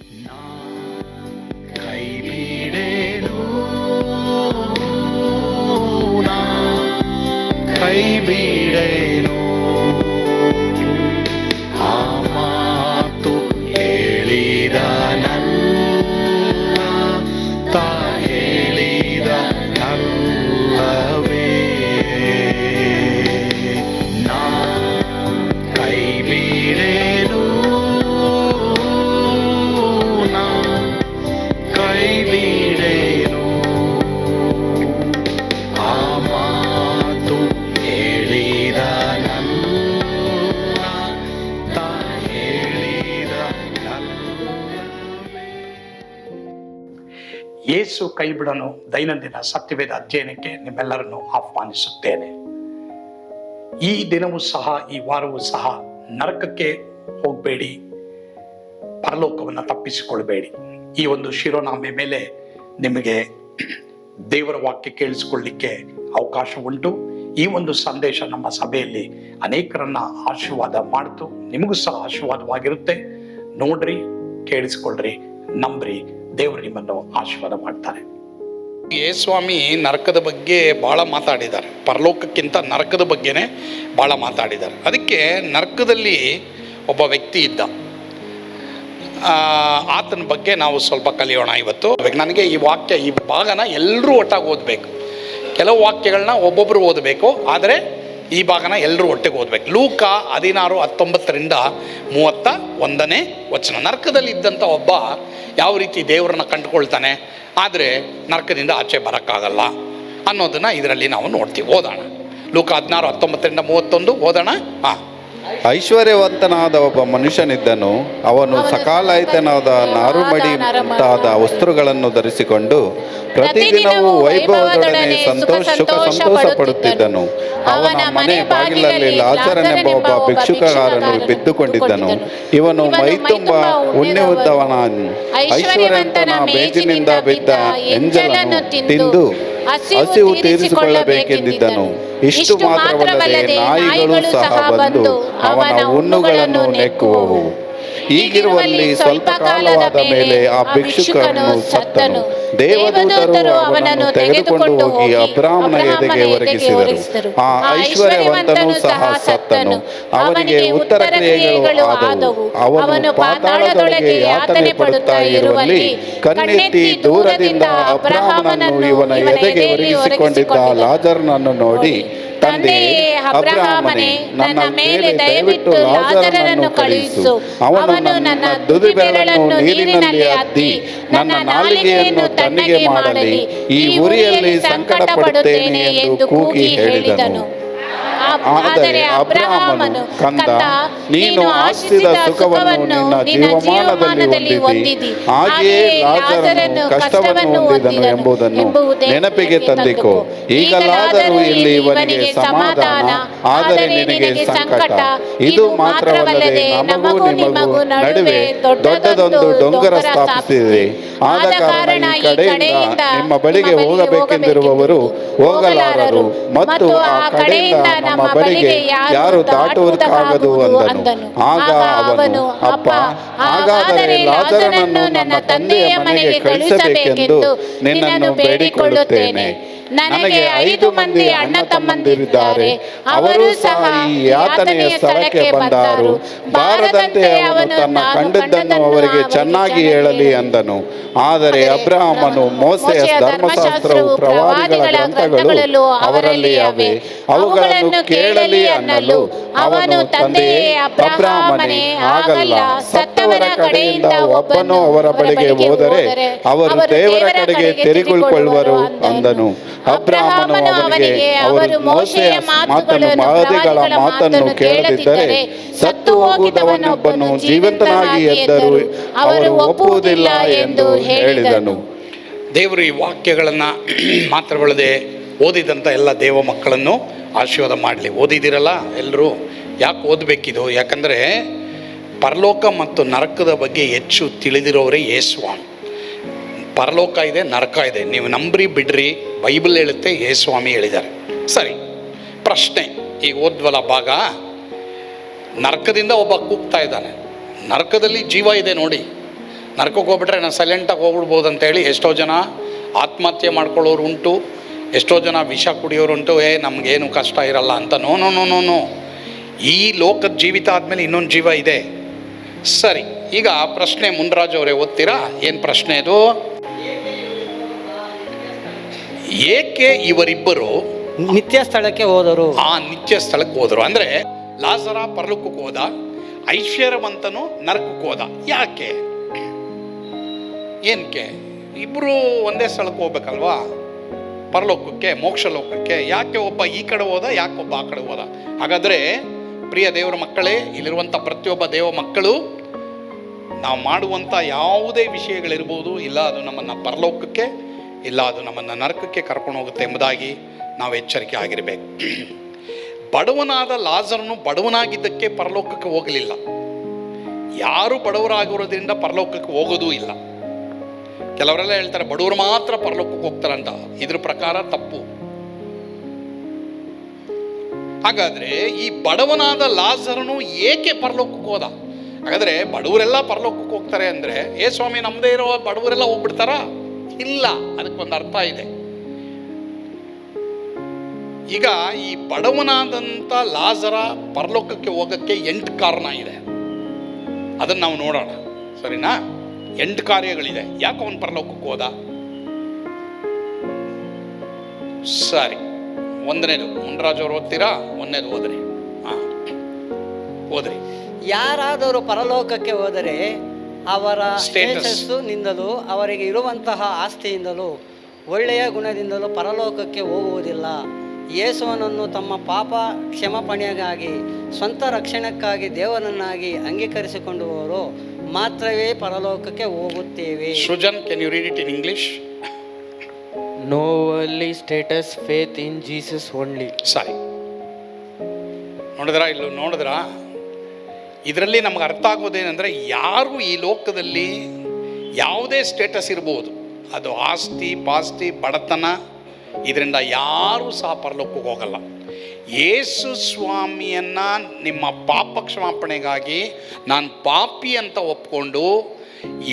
ಕೈ ಬಿಡೇನು, ಕೈ ಬಿಡೇನು, ಆ ಮಾತು ಹೇಳಿದ ತಾ ಹೇಳಿದ ನಲ್ಲವೇ. ನಾ ಕೈ ಬಿಡೇನು, ನಾ ಕೈ ಬಿಡೇನು, ಆ ಮಾತು ಹೇಳಿದ ತಾ ಹೇಳಿದ ನಲ್ಲವೇ. ಯೇಸು ಕೈ ಬಿಡನು ದೈನಂದಿನ ಸತ್ಯವೇದ ಅಧ್ಯಯನಕ್ಕೆ ನಿಮ್ಮೆಲ್ಲರನ್ನು ಆಹ್ವಾನಿಸುತ್ತೇನೆ. ಈ ದಿನವೂ ಸಹ, ಈ ವಾರವೂ ಸಹ ನರಕಕ್ಕೆ ಹೋಗಬೇಡಿ, ಪರಲೋಕವನ್ನು ತಪ್ಪಿಸಿಕೊಳ್ಬೇಡಿ, ಈ ಒಂದು ಶಿರೋನಾಮೆ ಮೇಲೆ ನಿಮಗೆ ದೇವರ ವಾಕ್ಯ ಕೇಳಿಸಿಕೊಳ್ಳಿಕ್ಕೆ ಅವಕಾಶ ಉಂಟು. ಈ ಒಂದು ಸಂದೇಶ ನಮ್ಮ ಸಭೆಯಲ್ಲಿ ಅನೇಕರನ್ನ ಆಶೀರ್ವಾದ ಮಾಡ್ತು, ನಿಮಗೂ ಸಹ ಆಶೀರ್ವಾದವಾಗಿರುತ್ತೆ. ನೋಡ್ರಿ, ಕೇಳಿಸ್ಕೊಳ್ರಿ, ನಂಬ್ರಿ, ದೇವರು ನಿಮ್ಮನ್ನು ಆಶೀರ್ವಾದ ಮಾಡ್ತಾರೆ. ಯೇಸುಸ್ವಾಮಿ ನರಕದ ಬಗ್ಗೆ ಭಾಳ ಮಾತಾಡಿದ್ದಾರೆ, ಪರಲೋಕಕ್ಕಿಂತ ನರಕದ ಬಗ್ಗೆನೇ ಭಾಳ ಮಾತಾಡಿದ್ದಾರೆ. ಅದಕ್ಕೆ ನರಕದಲ್ಲಿ ಒಬ್ಬ ವ್ಯಕ್ತಿ ಇದ್ದ, ಆತನ ಬಗ್ಗೆ ನಾವು ಸ್ವಲ್ಪ ಕಲಿಯೋಣ ಇವತ್ತು. ನನಗೆ ಈ ವಾಕ್ಯ, ಈ ಭಾಗನ ಎಲ್ಲರೂ ಒಟ್ಟಾಗಿ ಓದಬೇಕು. ಕೆಲವು ವಾಕ್ಯಗಳನ್ನ ಒಬ್ಬೊಬ್ಬರು ಓದಬೇಕು, ಆದರೆ ಈ ಭಾಗನ ಎಲ್ಲರೂ ಒಟ್ಟಿಗೆ ಓದಬೇಕು. ಲೂಕ 16:19 ವಚನ. ನರಕದಲ್ಲಿ ಇದ್ದಂಥ ಒಬ್ಬ ಯಾವ ರೀತಿ ದೇವರನ್ನ ಕಂಡುಕೊಳ್ತಾನೆ, ಆದರೆ ನರಕದಿಂದ ಆಚೆ ಬರೋಕ್ಕಾಗಲ್ಲ ಅನ್ನೋದನ್ನು ಇದರಲ್ಲಿ ನಾವು ನೋಡ್ತೀವಿ. ಓದೋಣ. ಲೂಕ 16:19-31 ಓದೋಣ. ಐಶ್ವರ್ಯವಂತನಾದ ಒಬ್ಬ ಮನುಷ್ಯನಿದ್ದನು. ಅವನು ಸಕಾಲಾಯಿತನಾದ ನಾರುಮಡಿ ಮುಂತಾದ ವಸ್ತ್ರಗಳನ್ನು ಧರಿಸಿಕೊಂಡು ಪ್ರತಿದಿನವೂ ವೈಭವದೊಡನೆ ಸಂತೋಷ ಪಡುತ್ತಿದ್ದನು. ಅವನ ಮನೆ ಬಾಗಿಲಲ್ಲಿ ಲಾಜರನೆಂಬ ಒಬ್ಬ ಭಿಕ್ಷುಕಗಾರನು ಬಿದ್ದುಕೊಂಡಿದ್ದನು. ಇವನು ಮೈತುಂಬ ಉಣ್ಣೆಯುದ್ದವನ, ಐಶ್ವರ್ಯವಂತನ ಮೇಜಿನಿಂದ ಬಿದ್ದ ಎಂಜಲನ್ನು ತಿಂದು ಹಸಿವು ತೀರಿಸಿಕೊಳ್ಳಬೇಕೆಂದಿದ್ದನು. ಇಷ್ಟು ಮಾತ್ರವಲ್ಲದೆ ನಾಯಿಗಳು ಸಹ ಬಂದು ಅವನ ಹುಣ್ಣುಗಳನ್ನು ನೆಕ್ಕುವವು. ಹೀಗಿರುವಲ್ಲಿ ಸ್ವಲ್ಪ ಕಾಲವಾದ ಮೇಲೆ ಆ ಭಿಕ್ಷುಕನು ಸತ್ತನು. ದೇವದೂತರು ಅವನನ್ನು ತೆಗೆದುಕೊಂಡು ಹೋಗಿ ಅಬ್ರಾಮನ ಎದೆಗೆ ಒರಗಿಸಿದರು. ಆ ಐಶ್ವರ್ಯವಂತನು ಸಹ ಸತ್ತನು. ಅವನಿಗೆ ಉತ್ತರ ಕ್ರಿಯೆಗಳು ಆದವು. ಅವನು ಪಾತಾಳದೊಳಗೆ ಯಾತನೆ ಪಡುತ್ತಾ ಇರುವಲ್ಲಿ ಕಣ್ಣೆತ್ತಿ ದೂರದಿಂದ ಅಬ್ರಾಮನನ್ನು ಇವನ ಎದೆಗೆ ಒರಗಿಸಿಕೊಂಡಿದ್ದ ಲಾಜರನನ್ನು ನೋಡಿ, ತಂದೆಯೇ ಅಬ್ರಹಾಮನೇ, ನನ್ನ ಮೇಲೆ ದಯವಿಟ್ಟು ಲಾಜರನನ್ನು ಕಳುಹಿಸು. ಅವನು ನನ್ನ ತುದಿಬೆರಳನ್ನು ನೀರಿನಲ್ಲಿ ಅದ್ದಿ ನನ್ನ ನಾಲಿಗೆಯನ್ನು ತಣ್ಣಗೆ ಮಾಡಲಿ. ಈ ಉರಿಯಲ್ಲಿ ಸಂಕಟ ಪಡುತ್ತೇನೆ ಎಂದು ಕೂಗಿ ಹೇಳಿದನು. ಆದರೆ ಅಬ್ರಹಾಮನು, ಕಂದ, ನೀನು ಆಶಿಸಿದ ಸುಖವನ್ನು ನಿನ್ನ ಜೀವಮಾನದಲ್ಲಿ ಹೊಂದಿದಿ, ಹಾಗೆಯೇ ಲಾಜರನು ಕಷ್ಟವನ್ನು ಹೊಂದಿದನು ಎಂಬುದನ್ನು ನೆನಪಿಗೆ ತಂದಿಕೋ. ಈಗಲಾದರೂ ಇಲ್ಲಿ ಇವನಿಗೆ ಸಮಾಧಾನ, ಆದರೆ ನಿನಗೆ ಸಂಕಟ. ಇದು ಮಾತ್ರವಲ್ಲದೆ ನಮಗೂ ನಿಮಗೂ ನಡುವೆ ದೊಡ್ಡದೊಂದು ಡೊಂಗರ ಸ್ಥಾಪಿಸಿದೆ. ಆದ ಕಾರಣ ಈ ಕಡೆಯಿಂದ ನಿಮ್ಮ ಬಳಿಗೆ ಹೋಗಬೇಕೆಂದಿರುವವರು ಹೋಗಲಾರರು, ಮತ್ತು ಆ ಕಡೆಯಿಂದ ನಮ್ಮ ಬಳಿಗೆ ಯಾರು ದಾಟುವುದಕ್ಕಾಗದು ಅಂದನು. ಆಗ ಅವನು, ಅಪ್ಪ, ಹಾಗಾದರೆ ಲಾಜರನನ್ನು ನನ್ನ ತಂದೆಯ ಮನೆಗೆ ಕಳುಹಿಸಬೇಕೆಂದು ನಿನ್ನನ್ನು ಬೇಡಿಕೊಳ್ಳುತ್ತೇನೆ. ನನಗೆ 5 ಮಂದಿ ಅಣ್ಣ ತಮ್ಮಂದಿರಿದ್ದಾರೆ. ಅವರು ಸಹ ಈ ಯಾತನೆಯ ಸ್ಥಳಕ್ಕೆ ಬಂದಾರು. ಬಾರದಂತೆ ಅವನು ತನ್ನ ಕಂಡದ್ದನ್ನು ಅವರಿಗೆ ಚೆನ್ನಾಗಿ ಹೇಳಲಿ ಅಂದನು. ಆದರೆ ಅಬ್ರಹಾಮನು, ಮೋಸೆಯ ಧರ್ಮಶಾಸ್ತ್ರವು, ಪ್ರವಾದಿಗಳ ಗ್ರಂಥಗಳು ಅವರಲ್ಲಿ ಅವೆ, ಅವುಗಳನ್ನು ಕೇಳಲಿ ಅನ್ನಲು ಅವನು, ತಂದೆಯೇ ಅಬ್ರಹಾಮನೇ, ಆಗಲ್ಲ. ಸತ್ತವರ ಕಡೆಯಿಂದ ಒಬ್ಬನು ಅವರ ಬಳಿಗೆ ಹೋದರೆ ಅವರು ದೇವರ ಕಡೆಗೆ ತಿರುಗಿಕೊಳ್ಳುವರು ಅಂದನು. ಅಬ್ರಹಾಮನು ಅವನಿಗೆ, ಅವರು ಮೋಶೆಯ ಮಾತುಗಳು, ಪ್ರವಾದಿಗಳ ಮಾತನ್ನು ಕೇಳದಿದ್ದರೆ ಸತ್ತು ಹೋಗಿದವನೊಬ್ಬನು ಜೀವಂತನಾಗಿ ಎದ್ದರೂ ಅವರು ಒಪ್ಪುವುದಿಲ್ಲ ಎಂದು ಹೇಳಿದನು. ದೇವರು ಈ ವಾಕ್ಯಗಳನ್ನು ಮಾತ್ರವಲ್ಲದೆ ಓದಿದಂಥ ಎಲ್ಲ ದೇವ ಮಕ್ಕಳನ್ನು ಆಶೀರ್ವಾದ ಮಾಡಲಿ. ಓದಿದಿರಲ್ಲ ಎಲ್ಲರೂ? ಯಾಕೆ ಓದಬೇಕಿದು? ಯಾಕಂದರೆ ಪರಲೋಕ ಮತ್ತು ನರಕದ ಬಗ್ಗೆ ಹೆಚ್ಚು ತಿಳಿದಿರೋರೇ ಯೇಸುಸ್ವಾಮಿ. ಪರಲೋಕ ಇದೆ, ನರಕ ಇದೆ. ನೀವು ನಂಬ್ರಿ ಬಿಡ್ರಿ, ಬೈಬಲ್ ಹೇಳುತ್ತೆ, ಯೇಸುಸ್ವಾಮಿ ಹೇಳಿದ್ದಾರೆ. ಸರಿ, ಪ್ರಶ್ನೆ ಈಗ ಓದ್ವಲ್ಲ ಭಾಗ, ನರಕದಿಂದ ಒಬ್ಬ ಕೂಗ್ತಾ ಇದ್ದಾನೆ. ನರಕದಲ್ಲಿ ಜೀವ ಇದೆ ನೋಡಿ, ನರಕಕ್ಕೆ ಹೋಗ್ಬಿಟ್ರೆ ನಾನು ಸೈಲೆಂಟಾಗಿ ಹೋಗ್ಬಿಡ್ಬೋದು ಅಂತೇಳಿ ಎಷ್ಟೋ ಜನ ಆತ್ಮಹತ್ಯೆ ಮಾಡ್ಕೊಳ್ಳೋರು ಉಂಟು, ಎಷ್ಟೋ ಜನ ವಿಷ ಕುಡಿಯೋರು ಉಂಟು. ನಮಗೇನು ಕಷ್ಟ ಇರಲ್ಲ ಅಂತ. No no no no no. ಈ ಲೋಕದ ಜೀವಿತ ಆದಮೇಲೆ ಇನ್ನೊಂದು ಜೀವ ಇದೆ. ಸರಿ, ಈಗ ಪ್ರಶ್ನೆ ಮುನ್ರಾಜ್ ಅವರೇ ಓದ್ತೀರಾ? ಏನು ಪ್ರಶ್ನೆ ಇದು? ಏಕೆ ಇವರಿಬ್ಬರು ನಿತ್ಯ ಸ್ಥಳಕ್ಕೆ ಹೋದರು? ಆ ನಿತ್ಯ ಸ್ಥಳಕ್ಕೆ ಹೋದರು ಅಂದರೆ ಲಾಜರ ಪರಲೋಕಕ್ಕೆ ಹೋದ, ಐಶ್ವರ್ಯವಂತನು ನರಕಕ್ಕೆ ಹೋದ. ಯಾಕೆ? ಏನಕ್ಕೆ? ಇಬ್ಬರು ಒಂದೇ ಸ್ಥಳಕ್ಕೆ ಹೋಗ್ಬೇಕಲ್ವಾ, ಪರಲೋಕಕ್ಕೆ, ಮೋಕ್ಷ ಲೋಕಕ್ಕೆ. ಯಾಕೆ ಒಬ್ಬ ಈ ಕಡೆ ಹೋದ, ಯಾಕೆ ಒಬ್ಬ ಆ ಕಡೆ ಹೋದ? ಹಾಗಾದರೆ ಪ್ರಿಯ ದೇವರ ಮಕ್ಕಳೇ, ಇಲ್ಲಿರುವಂಥ ಪ್ರತಿಯೊಬ್ಬ ದೇವ ಮಕ್ಕಳು, ನಾವು ಮಾಡುವಂಥ ಯಾವುದೇ ವಿಷಯಗಳಿರ್ಬೋದು, ಇಲ್ಲ ಅದು ನಮ್ಮನ್ನು ಪರಲೋಕಕ್ಕೆ, ಇಲ್ಲ ಅದು ನಮ್ಮನ್ನು ನರಕಕ್ಕೆ ಕರ್ಕೊಂಡು ಹೋಗುತ್ತೆ ಎಂಬುದಾಗಿ ನಾವು ಎಚ್ಚರಿಕೆ ಆಗಿರಬೇಕು. ಬಡವನಾದ ಲಾಜರನು ಬಡವನಾಗಿದ್ದಕ್ಕೆ ಪರಲೋಕಕ್ಕೆ ಹೋಗಲಿಲ್ಲ. ಯಾರು ಬಡವರಾಗಿರೋದ್ರಿಂದ ಪರಲೋಕಕ್ಕೆ ಹೋಗೋದೂ ಇಲ್ಲ. ಕೆಲವರೆಲ್ಲ ಹೇಳ್ತಾರೆ ಬಡವರು ಮಾತ್ರ ಪರಲೋಕಕ್ಕೆ ಹೋಗ್ತಾರಂತ. ಇದ್ರ ಪ್ರಕಾರ ತಪ್ಪು. ಹಾಗಾದ್ರೆ ಈ ಬಡವನಾದ ಲಾಜರನು ಏಕೆ ಪರಲೋಕಕ್ಕೆ ಹೋದ? ಹಾಗಾದ್ರೆ ಬಡವರೆಲ್ಲ ಪರಲೋಕಕ್ಕೆ ಹೋಗ್ತಾರೆ ಅಂದ್ರೆ, ಸ್ವಾಮಿ ನಮ್ಮದೇ ಇರೋ ಬಡವರೆಲ್ಲ ಹೋಗ್ಬಿಡ್ತಾರ? ಇಲ್ಲ, ಅದಕ್ಕೊಂದು ಅರ್ಥ ಇದೆ. ಈಗ ಈ ಬಡವನಾದಂಥ ಲಾಜರ ಪರಲೋಕಕ್ಕೆ ಹೋಗಕ್ಕೆ 8 ಕಾರಣ ಇದೆ. ಅದನ್ನು ನಾವು ನೋಡೋಣ, ಸರಿನಾ? 8 ಕಾರ್ಯಗಳಿದೆ ಯಾಕೆ ಅವನು ಪರಲೋಕಕ್ಕೆ ಹೋದ. ಸರಿ, ಒಂದನೇದು ಮುನ್ರಾಜ್ ಅವರು ಓದ್ತೀರಾ? ಒಂದನೇದು ಓದ್ರಿ. ಓದ್ರಿ. ಯಾರಾದರೂ ಪರಲೋಕಕ್ಕೆ ಹೋದರೆ ಅವರ Status. ಸ್ಟೇಟಸ್ನಿಂದಲೂ ಅವರಿಗೆ ಇರುವಂತಹ ಆಸ್ತಿಯಿಂದಲೂ ಒಳ್ಳೆಯ ಗುಣದಿಂದಲೂ ಪರಲೋಕಕ್ಕೆ ಹೋಗುವುದಿಲ್ಲ. ಯೇಸುವನನ್ನು ತಮ್ಮ ಪಾಪ ಕ್ಷಮಾಪಣೆಗಾಗಿ ಸ್ವಂತ ರಕ್ಷಣೆಕ್ಕಾಗಿ ದೇವರನ್ನಾಗಿ ಅಂಗೀಕರಿಸಿಕೊಂಡವರು ಮಾತ್ರವೇ ಪರಲೋಕಕ್ಕೆ ಹೋಗುತ್ತೇವೆ. Srujan, can you read it in English? No worldly status, faith in Jesus only. ಸರಿ, ನೋಡಿದ್ರಾ? ಇಲ್ಲೂ ನೋಡಿದ್ರಾ? ಇದರಲ್ಲಿ ನಮ್ಗೆ ಅರ್ಥ ಆಗೋದೇನೆಂದರೆ, ಯಾರು ಈ ಲೋಕದಲ್ಲಿ ಯಾವುದೇ ಸ್ಟೇಟಸ್ ಇರ್ಬೋದು, ಅದು ಆಸ್ತಿ ಪಾಸ್ತಿ ಬಡತನ, ಇದರಿಂದ ಯಾರೂ ಸಹ ಪರಲೋಕಕ್ಕೆ ಹೋಗಲ್ಲ. ಯೇಸು ಸ್ವಾಮಿಯನ್ನು ನಿಮ್ಮ ಪಾಪ ಕ್ಷಮಾಪಣೆಗಾಗಿ ನಾನು ಪಾಪಿ ಅಂತ ಒಪ್ಕೊಂಡು,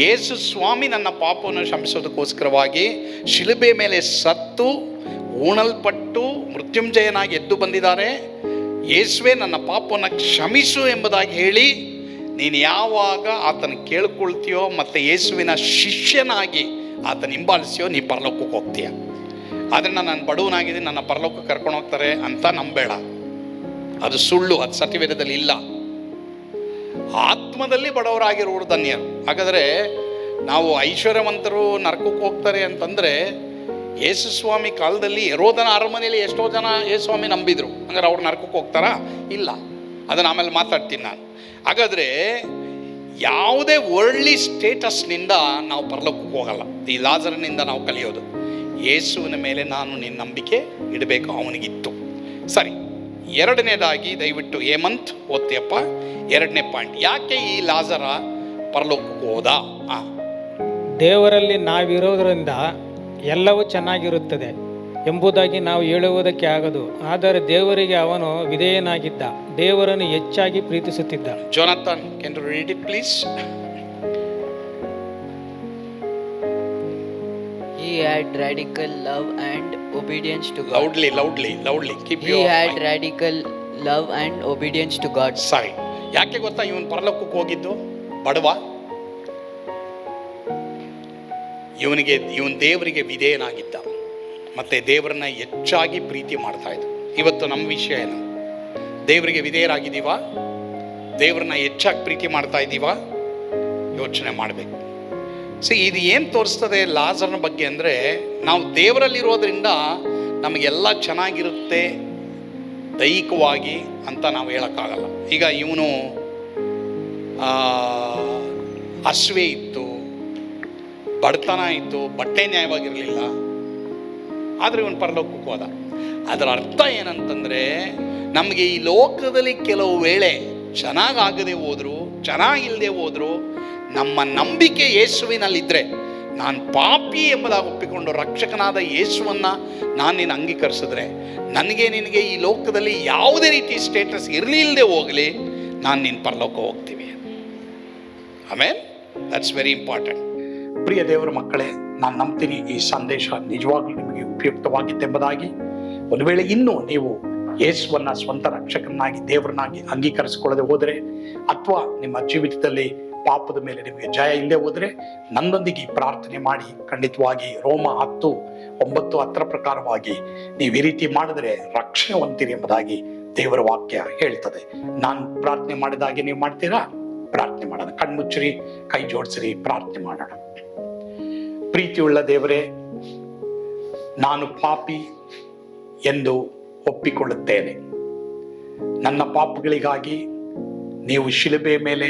ಯೇಸು ಸ್ವಾಮಿ ನನ್ನ ಪಾಪವನ್ನು ಕ್ಷಮಿಸೋದಕ್ಕೋಸ್ಕರವಾಗಿ ಶಿಲುಬೆ ಮೇಲೆ ಸತ್ತು ಉಣಲ್ಪಟ್ಟು ಮೃತ್ಯುಂಜಯನಾಗಿ ಎದ್ದು ಬಂದಿದ್ದಾರೆ. ಯೇಸುವೆ ನನ್ನ ಪಾಪವನ್ನು ಕ್ಷಮಿಸು ಎಂಬುದಾಗಿ ಹೇಳಿ ನೀನು ಯಾವಾಗ ಆತನ ಕೇಳ್ಕೊಳ್ತೀಯೋ ಮತ್ತು ಯೇಸುವಿನ ಶಿಷ್ಯನಾಗಿ ಆತನ ಹಿಂಬಾಲಿಸಿಯೋ, ನೀ ಪರಲೋಕಕ್ಕೆ ಹೋಗ್ತೀಯ. ಅದನ್ನು ನಾನು ಬಡವನಾಗಿದ್ದೀನಿ, ನನ್ನ ಪರಲೋಕಕ್ಕೆ ಕರ್ಕೊಂಡು ಹೋಗ್ತಾರೆ ಅಂತ ನಂಬೇಡ. ಅದು ಸುಳ್ಳು, ಅದು ಸತ್ಯವೇದದಲ್ಲಿ ಇಲ್ಲ. ಆತ್ಮದಲ್ಲಿ ಬಡವರಾಗಿರೋರು ಧನ್ಯರು. ಹಾಗಾದರೆ ನಾವು ಐಶ್ವರ್ಯವಂತರು ನರಕಕ್ಕೆ ಹೋಗ್ತಾರೆ ಅಂತಂದರೆ, ಯೇಸು ಸ್ವಾಮಿ ಕಾಲದಲ್ಲಿ ಹೆರೋದನ ಅರಮನೆಯಲ್ಲಿ ಎಷ್ಟೋ ಜನ ಯೇಸುಸ್ವಾಮಿ ನಂಬಿದ್ರು. ಹಂಗಾರೆ ಅವ್ರು ನರಕಕ್ಕೆ ಹೋಗ್ತಾರಾ? ಇಲ್ಲ, ಅದನ್ನು ಆಮೇಲೆ ಮಾತಾಡ್ತೀನಿ ನಾನು. ಹಾಗಾದರೆ ಯಾವುದೇ ವರ್ಲ್ಡ್ಲಿ ಸ್ಟೇಟಸ್ನಿಂದ ನಾವು ಪರಲೋಕಕ್ಕೆ ಹೋಗಲ್ಲ. ಈ ಲಾಜರನಿಂದ ನಾವು ಕಲಿಯೋದು, ಯೇಸುವಿನ ಮೇಲೆ ನಾನು ನಿನ್ನ ನಂಬಿಕೆ ಇಡಬೇಕು, ಅವನಿಗಿತ್ತು. ಸರಿ, ಎರಡನೇದಾಗಿ ದಯವಿಟ್ಟು ಹೇಮಂತ್ ಓದ್ತೀಯಪ್ಪ. 2ನೇ ಪಾಯಿಂಟ್, ಯಾಕೆ ಈ ಲಾಜರ ಪರಲೋಕಕ್ಕೆ ಹೋದ? ದೇವರಲ್ಲಿ ನಾವಿರೋದರಿಂದ ಎಲ್ಲವೂ ಚೆನ್ನಾಗಿರುತ್ತದೆ ಎಂಬುದಾಗಿ ನಾವು ಹೇಳುವುದಕ್ಕೆ ಆಗದು. ಆದರೆ ದೇವರಿಗೆ ಅವನು ವಿಧೇಯನಾಗಿದ್ದ, ದೇವರನ್ನು ಹೆಚ್ಚಾಗಿ ಪ್ರೀತಿಸುತ್ತಿದ್ದ. Jonathan, can you read it please? He had radical love and obedience to God. Loudly keep He had radical love and obedience to God. ಸರಿ, ಯಾಕೆ ಗೊತ್ತಾ ಇವನು ಪರಲೋಕಕ್ಕೆ ಹೋಗಿದ್ದು? ಬಡವ, ಇವನು ದೇವರಿಗೆ ವಿಧೇಯನಾಗಿದ್ದ, ಮತ್ತೆ ದೇವರನ್ನ ಹೆಚ್ಚಾಗಿ ಪ್ರೀತಿ ಮಾಡ್ತಾ ಇದ್ದ. ಇವತ್ತು ನಮ್ಮ ವಿಷಯ ಏನು? ದೇವರಿಗೆ ವಿಧೇಯರಾಗಿದ್ದೀವಾ? ದೇವರನ್ನ ಹೆಚ್ಚಾಗಿ ಪ್ರೀತಿ ಮಾಡ್ತಾ ಇದ್ದೀವಾ? ಯೋಚನೆ ಮಾಡಬೇಕು. ಇದು ಏನು ತೋರಿಸ್ತದೆ ಲಾಜರನ ಬಗ್ಗೆ ಅಂದರೆ, ನಾವು ದೇವರಲ್ಲಿರೋದ್ರಿಂದ ನಮಗೆಲ್ಲ ಚೆನ್ನಾಗಿರುತ್ತೆ ದೈಹಿಕವಾಗಿ ಅಂತ ನಾವು ಹೇಳೋಕ್ಕಾಗಲ್ಲ. ಈಗ ಇವನು ಹಸಿವೆ ಇತ್ತು, ಬಡತನ ಇತ್ತು, ಬಟ್ಟೆ ನ್ಯಾಯವಾಗಿರಲಿಲ್ಲ, ಆದರೆ ಇವನು ಪರಲೋಕಕ್ಕೆ ಹೋದ. ಅದರ ಅರ್ಥ ಏನಂತಂದರೆ, ನಮಗೆ ಈ ಲೋಕದಲ್ಲಿ ಕೆಲವು ವೇಳೆ ಚೆನ್ನಾಗಾಗದೆ ಹೋದ್ರು, ಚೆನ್ನಾಗಿಲ್ಲದೆ ಹೋದ್ರು, ನಮ್ಮ ನಂಬಿಕೆ ಯೇಸುವಿನಲ್ಲಿದ್ದರೆ, ನಾನು ಪಾಪಿ ಎಂಬುದಾಗಿ ಒಪ್ಪಿಕೊಂಡು ರಕ್ಷಕನಾದ ಯೇಸುವನ್ನು ನಾನು ನಿನ್ನ ಅಂಗೀಕರಿಸಿದ್ರೆ, ನನಗೆ ನಿನಗೆ ಈ ಲೋಕದಲ್ಲಿ ಯಾವುದೇ ರೀತಿ ಸ್ಟೇಟಸ್ ಇರಲಿಲ್ಲದೆ ಹೋಗಲಿ, ನಾನು ನಿನ್ನ ಪರಲೋಕ ಹೋಗ್ತೀವಿ. ಆಮೇಲೆ ದಟ್ಸ್ ವೆರಿ ಇಂಪಾರ್ಟೆಂಟ್. ಪ್ರಿಯ ದೇವರ ಮಕ್ಕಳೇ, ನಾನು ನಂಬ್ತೀನಿ ಈ ಸಂದೇಶ ನಿಜವಾಗ್ಲೂ ನಿಮಗೆ ಉಪಯುಕ್ತವಾಗಿತ್ತೆಂಬುದಾಗಿ. ಒಂದು ವೇಳೆ ಇನ್ನೂ ನೀವು ಯೇಸುವನ್ನ ಸ್ವಂತ ರಕ್ಷಕನಾಗಿ ದೇವರನ್ನಾಗಿ ಅಂಗೀಕರಿಸಿಕೊಳ್ಳದೆ ಹೋದರೆ, ಅಥವಾ ನಿಮ್ಮ ಜೀವಿತದಲ್ಲಿ ಪಾಪದ ಮೇಲೆ ನಿಮಗೆ ಜಯ ಇಲ್ಲದೆ ಹೋದರೆ, ನನ್ನೊಂದಿಗೆ ಪ್ರಾರ್ಥನೆ ಮಾಡಿ. ಖಂಡಿತವಾಗಿ ರೋಮ 10:9-10 ಪ್ರಕಾರವಾಗಿ ನೀವು ಈ ರೀತಿ ಮಾಡಿದ್ರೆ ರಕ್ಷಣೆ ಹೊಂದ್ತೀರಿ ಎಂಬುದಾಗಿ ದೇವರ ವಾಕ್ಯ ಹೇಳ್ತದೆ. ನಾನು ಪ್ರಾರ್ಥನೆ ಮಾಡಿದಾಗೆ ನೀವು ಮಾಡ್ತೀರಾ? ಪ್ರಾರ್ಥನೆ ಮಾಡೋಣ. ಕಣ್ಮುಚ್ಚಿರಿ, ಕೈ ಜೋಡಿಸಿರಿ, ಪ್ರಾರ್ಥನೆ ಮಾಡೋಣ. ಪ್ರೀತಿಯುಳ್ಳ ದೇವರೇ, ನಾನು ಪಾಪಿ ಎಂದು ಒಪ್ಪಿಕೊಳ್ಳುತ್ತೇನೆ. ನನ್ನ ಪಾಪಗಳಿಗಾಗಿ ನೀವು ಶಿಲುಬೆ ಮೇಲೆ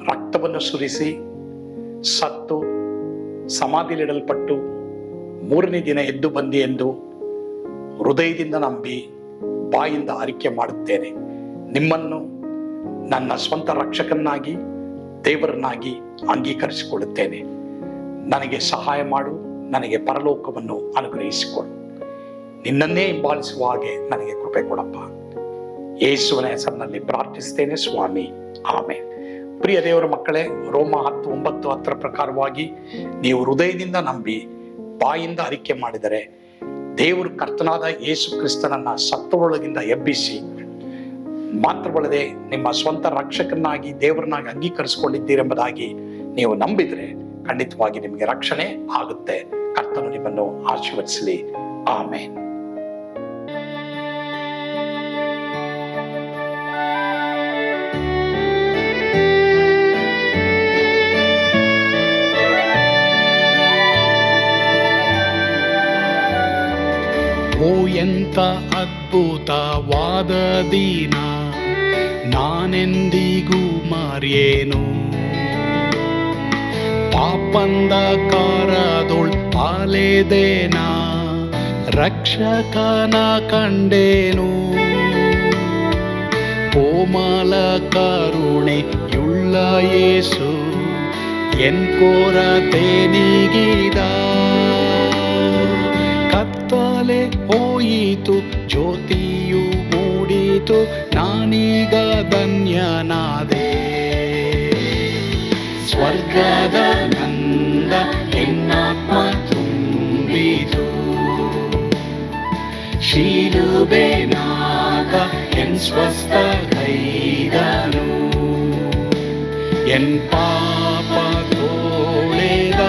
ರಕ್ತವನ್ನು ಸುರಿಸಿ ಸತ್ತು ಸಮಾಧಿಲಿಡಲ್ಪಟ್ಟು 3ನೇ ದಿನ ಎದ್ದು ಬಂದಿ ಎಂದು ಹೃದಯದಿಂದ ನಂಬಿ ಬಾಯಿಂದ ಅರಿಕೆ ಮಾಡುತ್ತೇನೆ. ನಿಮ್ಮನ್ನು ನನ್ನ ಸ್ವಂತ ರಕ್ಷಕನಾಗಿ ದೇವರನ್ನಾಗಿ ಅಂಗೀಕರಿಸಿಕೊಳ್ಳುತ್ತೇನೆ. ನನಗೆ ಸಹಾಯ ಮಾಡು, ನನಗೆ ಪರಲೋಕವನ್ನು ಅನುಗ್ರಹಿಸಿಕೊಡು. ನಿನ್ನನ್ನೇ ಹಿಂಬಾಲಿಸುವ ಹಾಗೆ ನನಗೆ ಕೃಪೆ ಕೊಡಪ್ಪ. ಯೇಸುವಿನ ಹೆಸರಿನಲ್ಲಿ ಪ್ರಾರ್ಥಿಸ್ತೇನೆ ಸ್ವಾಮಿ, ಆಮೆನ್. ಪ್ರಿಯ ದೇವರ ಮಕ್ಕಳೇ, ರೋಮ 10:9-10 ಪ್ರಕಾರವಾಗಿ ನೀವು ಹೃದಯದಿಂದ ನಂಬಿ ಬಾಯಿಂದ ಅರಿಕೆ ಮಾಡಿದರೆ ದೇವರು ಕರ್ತನಾದ ಯೇಸು ಕ್ರಿಸ್ತನನ್ನ ಸತ್ತವರೊಳಗಿಂದ ಎಬ್ಬಿಸಿ ಮಾತ್ರವಲ್ಲದೆ ನಿಮ್ಮ ಸ್ವಂತ ರಕ್ಷಕನಾಗಿ ದೇವರನ್ನಾಗಿ ಅಂಗೀಕರಿಸಿಕೊಂಡಿದ್ದೀರೆಂಬುದಾಗಿ ನೀವು ನಂಬಿದರೆ ಖಂಡಿತವಾಗಿ ನಿಮಗೆ ರಕ್ಷಣೆ ಆಗುತ್ತೆ. ಕರ್ತನು ನಿಮ್ಮನ್ನು ಆಶೀರ್ವದಿಸಲಿ. ಆಮೆನ್. ಓ ಎಂತ ಅದ್ಭುತವಾದ ದಿನ, ನಾನೆಂದಿಗೂ ಮರೆಯೇನು. ಪಾಪಂಧಕಾರದೊಳ್ ಅಲೆದೇನ, ರಕ್ಷಕನ ಕಂಡೇನು. ಕೋಮಲ ಕರುಣೆಯುಳ್ಳ ಯೇಸು ಎನ್ ಕೊರತೆ ನೀಗಿದ. ಕತ್ತಲೆ ಹೋಯಿತು, ಜ್ಯೋತಿಯು ಮೂಡಿತು, ನಾನೀಗ ಧನ್ಯನಾದೆ. ಸ್ವರ್ಗದ ನಂದ ಎನ್ನಾತ್ಮ ತುಂಬಿತು, ಶಿಲುಬೆನಾಗ ಎನ್ ಸ್ವಸ್ಥ ಕೈದನು. ಎನ್ ಪಾಪ ತೋಳೆದ,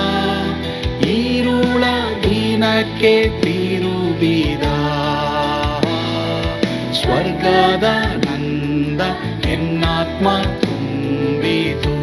ಈರುಳ ದಿನಕ್ಕೆ ತಿರುಗಿದ. ಸ್ವರ್ಗದ ನಂದ ಎನ್ನಾತ್ಮ ತುಂಬಿತು.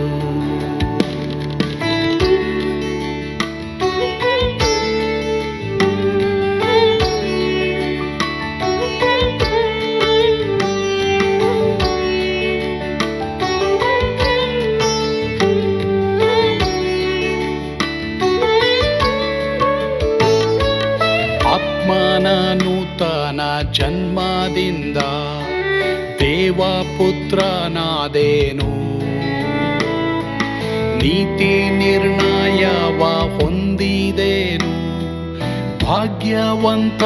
ನೂತನ ಜನ್ಮದಿಂದ ದೇವಪುತ್ರನಾದೇನು. ನೀತಿ ನಿರ್ಣಯವ ಹೊಂದಿದೇನು, ಭಾಗ್ಯವಂತನಾದೇನು.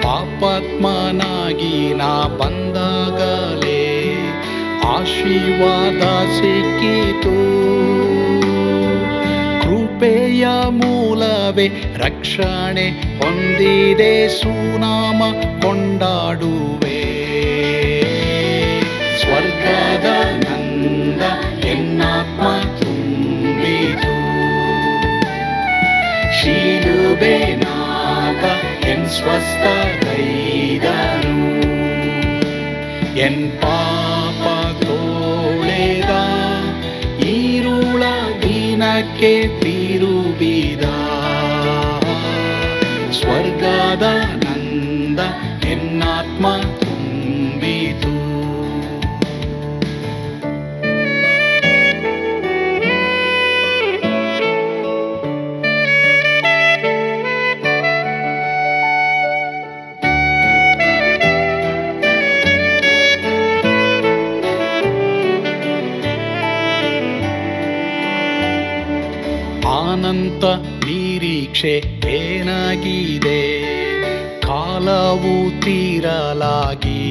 ಪಾಪಾತ್ಮನಾಗಿ ನಾ ಬಂದಾಗಲೇ ಆಶೀರ್ವಾದ ಸಿಕ್ಕಿತು. ಕೃಪೆಯ ಮೂಲವೇ ರಕ್ಷಣೆ ಹೊಂದಿದೆ, ಸುನಾಮ ಕೊಂಡಾಡುವೆ. ಸ್ವರ್ಗದ ನಂದ ಎನ್ನಾತ್ಮ ತುಂಬಿತು, ಶಿಲುಬೆನಾಗ ಎನ್ ಸ್ವಸ್ಥ ಕೈದನು. ಎನ್ ಪಾಪ ತೋಳೆದ, ಈರುಳ ದಿನಕ್ಕೆ ತಿರುಗಿದ. ಸ್ವರ್ಗದ ನಂದ ಎನ್ನಾತ್ಮ ತುಂಬಿತು. ಅನಂತ ನಿರೀಕ್ಷೆ ಏನಾಗಿದೆ, ಕಾಲವು ತೀರಲಾಗಿ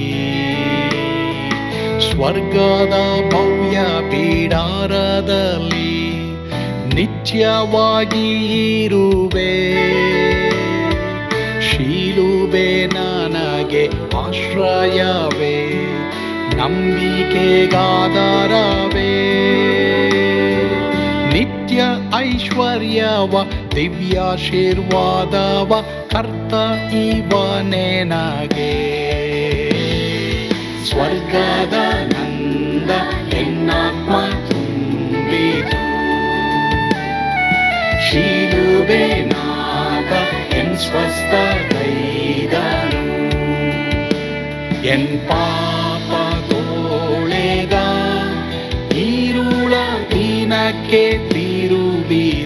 ಸ್ವರ್ಗದ ಭವ್ಯ ಬಿಡಾರದಲ್ಲಿ ನಿತ್ಯವಾಗಿ ಇರುವೆ. ಶಿಲುಬೆ ನನಗೆ ಆಶ್ರಯವೇ, ನಂಬಿಕೆಗಾಧಾರವೇ. ನಿತ್ಯ ಐಶ್ವರ್ಯವ ದಿವ್ಯಾಶೀರ್ವಾದವ ಕರ್ತ ಇವನೇ ನಗೆ. ಸ್ವರ್ಗದ ನಂದ ಎನ್ನಾತ್ಮ ತುಂಬಿತು, ಶಿಲುಬೆ ನಾಗ ಎನ್ ಸ್ವಸ್ಥಗೈದನು. ಎನ್ ಪಾಪ ತೋಳೆಗ ಈರುಳ ದಿನಕ್ಕೆ ತಿರುಗಿ